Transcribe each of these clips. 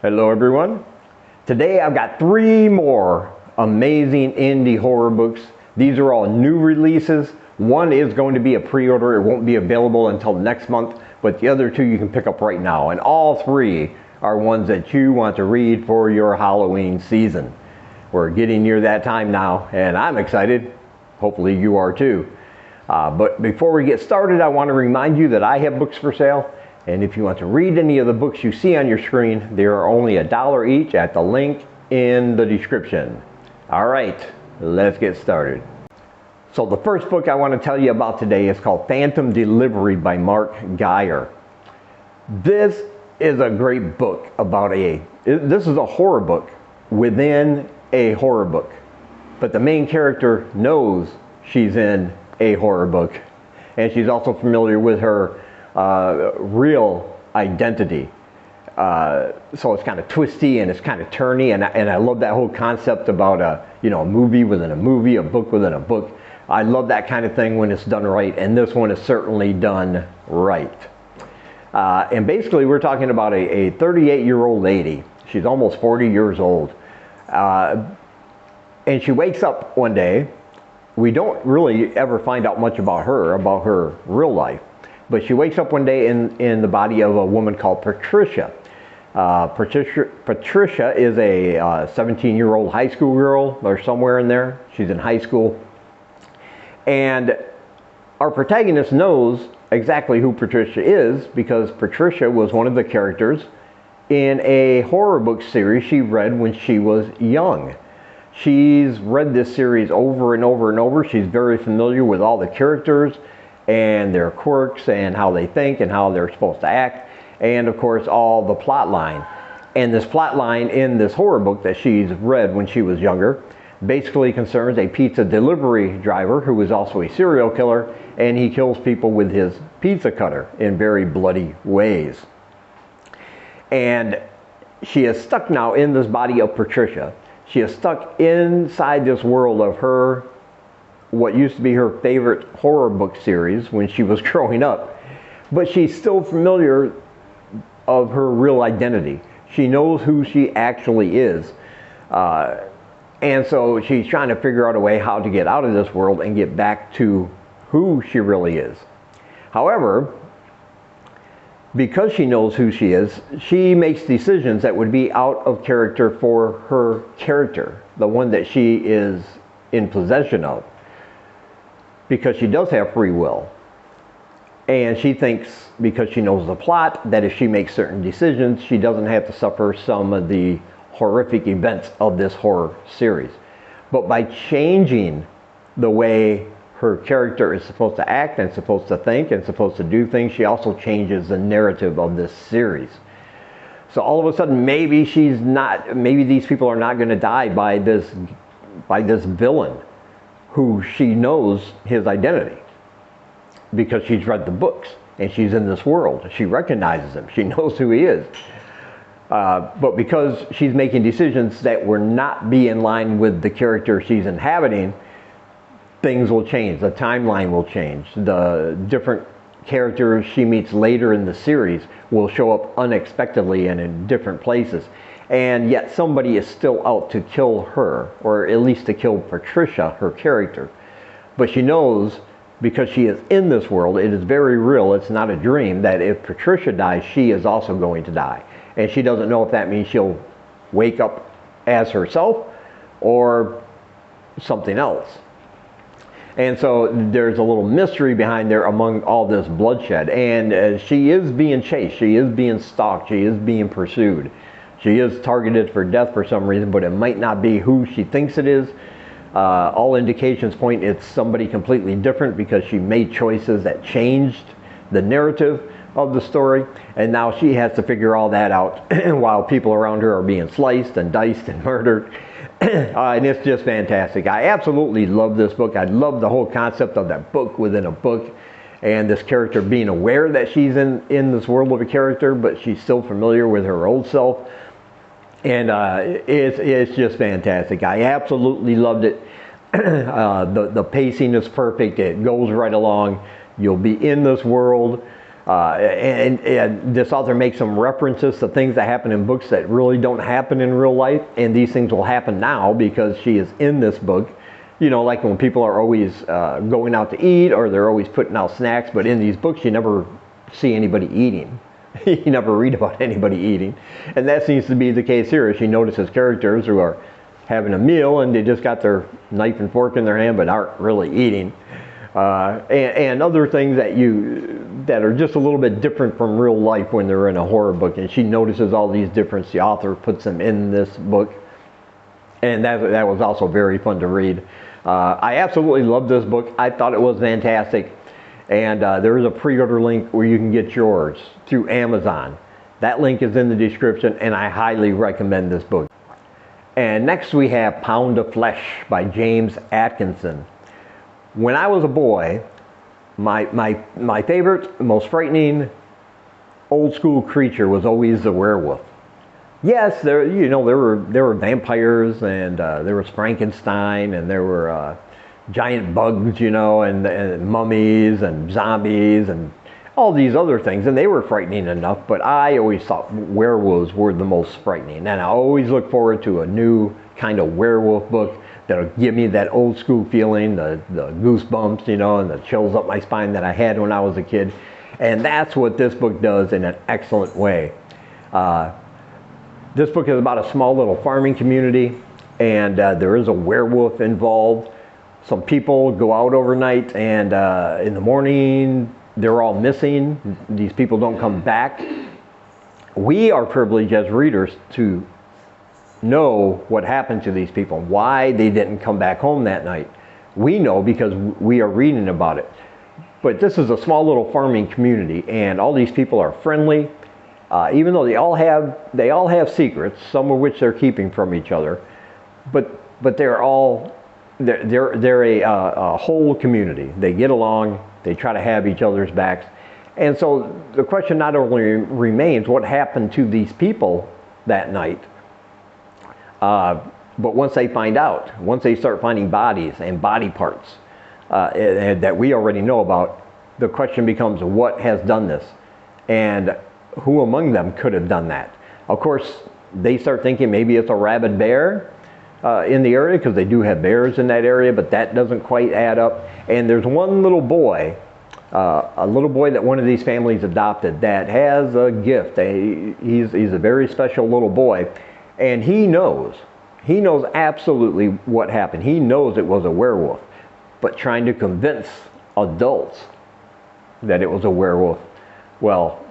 Hello everyone. Today I've got 3 more amazing indie horror books. These are all new releases. One is going to be a pre-order. It won't be available until next month, but the other 2 you can pick up right now. And all 3 are ones that you want to read for your Halloween season. We're getting near that time now, and I'm excited. Hopefully you are too. But before we get started, I want to remind you that I have books for sale. And if you want to read any of the books you see on your screen, they are only $1 each at the link in the description. All right, let's get started. So the first book I want to tell you about today is called Phantom Delivery by Mark Geyer. This is a great book about this is a horror book within a horror book. But the main character knows she's in a horror book. And she's also familiar with her real identity. So it's kind of twisty and it's kind of turny, and I love that whole concept about a movie within a movie, a book within a book. I love that kind of thing when it's done right, and this one is certainly done right. And basically we're talking about a 38-year-old lady. She's almost 40 years old. And she wakes up one day. We don't really ever find out much about her real life. But she wakes up one day in the body of a woman called Patricia. Patricia is a 17-year-old high school girl, or somewhere in there. She's in high school. And our protagonist knows exactly who Patricia is because Patricia was one of the characters in a horror book series she read when she was young. She's read this series over and over and over. She's very familiar with all the characters and their quirks and how they think and how they're supposed to act, and of course all the plot line. And this plot line in this horror book that she's read when she was younger basically concerns a pizza delivery driver who is also a serial killer, and he kills people with his pizza cutter in very bloody ways. And she is stuck now in this body of Patricia. She is stuck inside this world of what used to be her favorite horror book series when she was growing up. But she's still familiar of her real identity. She knows who she actually is. And so she's trying to figure out a way how to get out of this world and get back to who she really is. However, because she knows who she is, she makes decisions that would be out of character for her character, the one that she is in possession of. Because she does have free will. And she thinks, because she knows the plot, that if she makes certain decisions, she doesn't have to suffer some of the horrific events of this horror series. But by changing the way her character is supposed to act and supposed to think and supposed to do things, she also changes the narrative of this series. So all of a sudden, maybe these people are not going to die by this villain who she knows his identity because she's read the books and she's in this world. She recognizes him. She knows who he is. But because she's making decisions that will not be in line with the character she's inhabiting, things will change. The timeline will change. The different characters she meets later in the series will show up unexpectedly and in different places. And yet somebody is still out to kill her, or at least to kill Patricia, her character. But she knows, because she is in this world, it is very real, it's not a dream, that if Patricia dies, she is also going to die. And she doesn't know if that means she'll wake up as herself or something else. And so there's a little mystery behind there among all this bloodshed. And she is being chased, she is being stalked, she is being pursued. She is targeted for death for some reason, but it might not be who she thinks it is. All indications point it's somebody completely different because she made choices that changed the narrative of the story. And now she has to figure all that out while people around her are being sliced and diced and murdered. And it's just fantastic. I absolutely love this book. I love the whole concept of that book within a book. And this character being aware that she's in this world of a character, but she's still familiar with her old self. And it's just fantastic. I absolutely loved it. The pacing is perfect. It goes right along. You'll be in this world. And this author makes some references to things that happen in books that really don't happen in real life, and these things will happen now because she is in this book. You know, like when people are always going out to eat, or they're always putting out snacks, but in these books you never see anybody eating. You never read about anybody eating, and that seems to be the case here. She notices characters who are having a meal and they just got their knife and fork in their hand but aren't really eating, and other things that are just a little bit different from real life when they're in a horror book, and she notices all these differences. The author puts them in this book, and that was also very fun to read. I absolutely loved this book. I thought it was fantastic. And there is a pre-order link where you can get yours through Amazon. That link is in the description, and I highly recommend this book. And next we have Pound of Flesh by James Atkinson. When I was a boy, my favorite, most frightening old school creature was always the werewolf. Yes, there were vampires, and there was Frankenstein, and there were giant bugs, and mummies and zombies and all these other things, and they were frightening enough, but I always thought werewolves were the most frightening, and I always look forward to a new kind of werewolf book that'll give me that old school feeling, the goosebumps, and the chills up my spine that I had when I was a kid, and that's what this book does in an excellent way. This book is about a small little farming community, and there is a werewolf involved. Some people go out overnight, and in the morning they're all missing. These people don't come back. We are privileged as readers to know what happened to these people, why they didn't come back home that night. We know because we are reading about it. But this is a small little farming community, and all these people are friendly, even though they all have secrets, some of which they're keeping from each other. But they're a whole community. They get along, they try to have each other's backs. And so the question not only remains what happened to these people that night, but once they find out, once they start finding bodies and body parts that we already know about, the question becomes what has done this, and who among them could have done that. Of course, they start thinking maybe it's a rabid bear in the area, because they do have bears in that area, but that doesn't quite add up. And there's one little boy, a little boy that one of these families adopted, that has a gift. He's a very special little boy, and he knows absolutely what happened. He knows it was a werewolf, but trying to convince adults that it was a werewolf, well,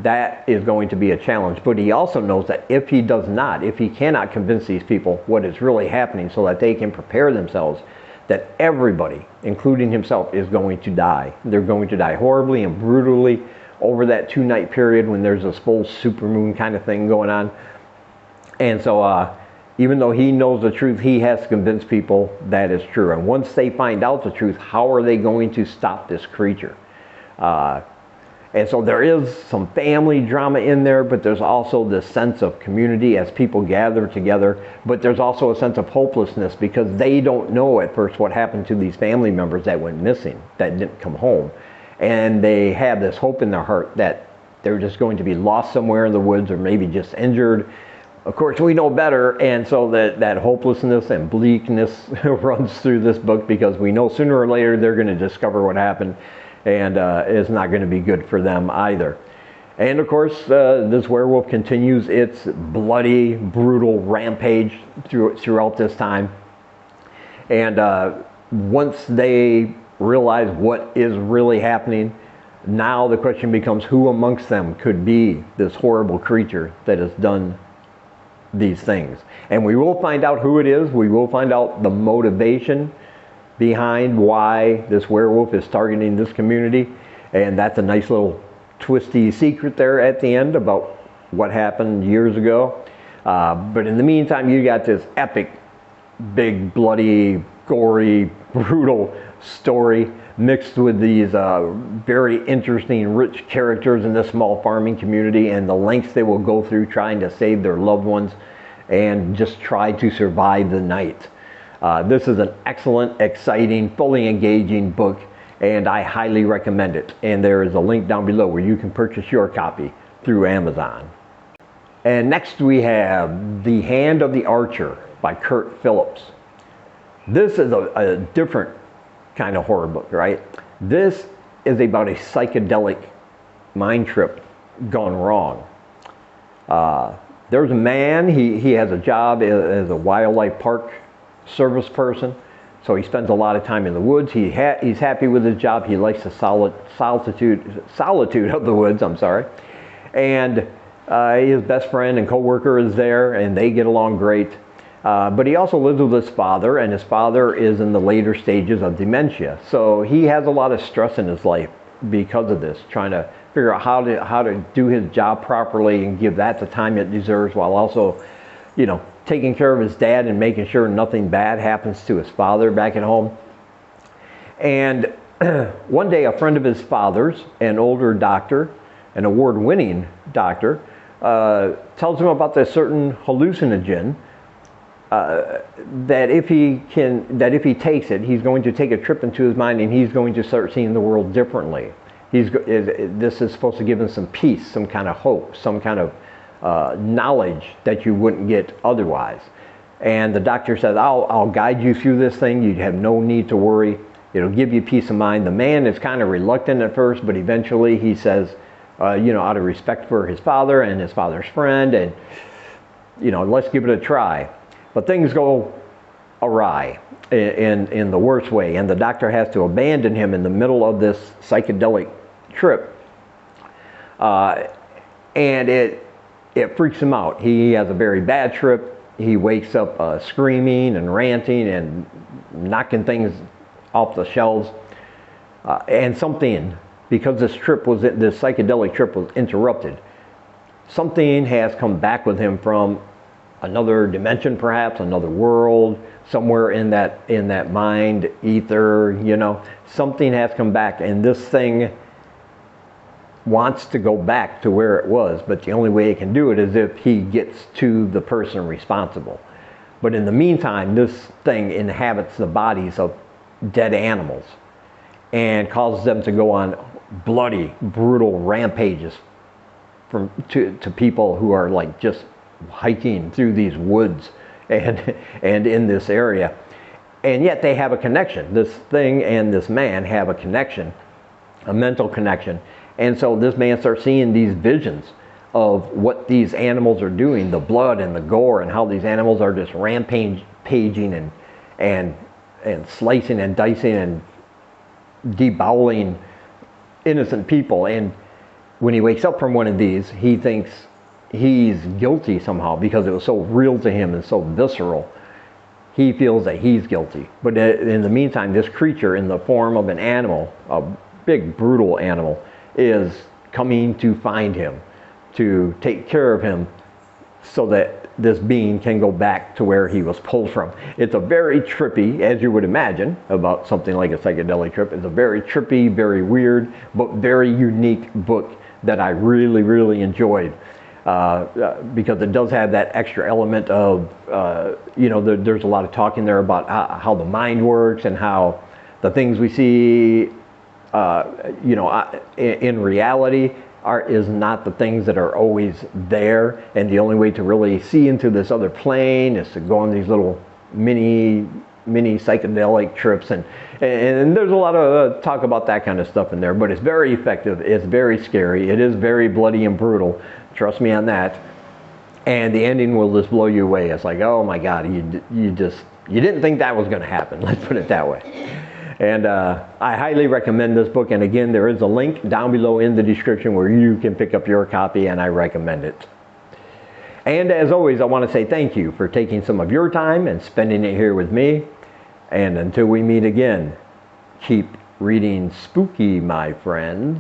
that is going to be a challenge. But he also knows that if he cannot convince these people what is really happening so that they can prepare themselves, that everybody, including himself, is going to die. They're going to die horribly and brutally over that 2-night period when there's this full supermoon kind of thing going on. And so even though he knows the truth, he has to convince people that is true. And once they find out the truth, how are they going to stop this creature? And so there is some family drama in there, but there's also this sense of community as people gather together. But there's also a sense of hopelessness because they don't know at first what happened to these family members that went missing, that didn't come home. And they have this hope in their heart that they're just going to be lost somewhere in the woods or maybe just injured. Of course, we know better, and so that hopelessness and bleakness runs through this book because we know sooner or later they're going to discover what happened. And it's not going to be good for them either. And of course, this werewolf continues its bloody, brutal rampage throughout this time. And once they realize what is really happening, now the question becomes who amongst them could be this horrible creature that has done these things. And we will find out who it is. We will find out the motivation behind why this werewolf is targeting this community, and that's a nice little twisty secret there at the end about what happened years ago. But in the meantime, you got this epic, big, bloody, gory, brutal story mixed with these very interesting, rich characters in this small farming community and the lengths they will go through trying to save their loved ones and just try to survive the night. This is an excellent, exciting, fully engaging book, and I highly recommend it. And there is a link down below where you can purchase your copy through Amazon. And next we have The Hand of the Archer by Kurt Phillips. This is a different kind of horror book, right? This is about a psychedelic mind trip gone wrong. There's a man, he has a job as a wildlife park service person, so he spends a lot of time in the woods. He's happy with his job. He likes the solitude of the woods, I'm sorry. And his best friend and co-worker is there, and they get along great. But he also lives with his father, and his father is in the later stages of dementia. So he has a lot of stress in his life because of this, trying to figure out how to do his job properly and give that the time it deserves, while also, you know, taking care of his dad and making sure nothing bad happens to his father back at home. And one day, a friend of his father's, an older doctor, an award-winning doctor, tells him about this certain hallucinogen that if he takes it, he's going to take a trip into his mind, and he's going to start seeing the world differently. This is supposed to give him some peace, some kind of hope, some kind of knowledge that you wouldn't get otherwise. And the doctor says, I'll guide you through this thing. You have no need to worry. It'll give you peace of mind. The man is kind of reluctant at first, but eventually he says, you know, out of respect for his father and his father's friend, and, you know, let's give it a try. But things go awry in the worst way, and the doctor has to abandon him in the middle of this psychedelic trip, and it freaks him out. He has a very bad trip. He wakes up screaming and ranting and knocking things off the shelves, and something, because this psychedelic trip was interrupted, something has come back with him from another dimension, perhaps another world, somewhere in that mind ether, you know. Something has come back, and this thing wants to go back to where it was, but the only way it can do it is if he gets to the person responsible. But in the meantime, this thing inhabits the bodies of dead animals and causes them to go on bloody, brutal rampages to people who are like just hiking through these woods and in this area. And yet they have a connection. This thing and this man have a connection, a mental connection. And so this man starts seeing these visions of what these animals are doing, the blood and the gore, and how these animals are just rampaging and slicing and dicing and devouring innocent people. And when he wakes up from one of these, he thinks he's guilty somehow because it was so real to him and so visceral. He feels that he's guilty. But in the meantime, this creature in the form of an animal, a big brutal animal, is coming to find him, to take care of him, so that this being can go back to where he was pulled from. It's a very trippy, as you would imagine, about something like a psychedelic trip. It's a very trippy, very weird, but very unique book that I really, really enjoyed. Because it does have that extra element of, you know, there's a lot of talk in there about how the mind works, and how the things we see, you know, in reality is not the things that are always there. And the only way to really see into this other plane is to go on these little mini psychedelic trips. And there's a lot of talk about that kind of stuff in there, but it's very effective. It's very scary. It is very bloody and brutal. Trust me on that. And the ending will just blow you away. It's like, oh my God, you didn't think that was going to happen. Let's put it that way. And I highly recommend this book. And again, there is a link down below in the description where you can pick up your copy, and I recommend it. And as always, I want to say thank you for taking some of your time and spending it here with me. And until we meet again, keep reading spooky, my friends.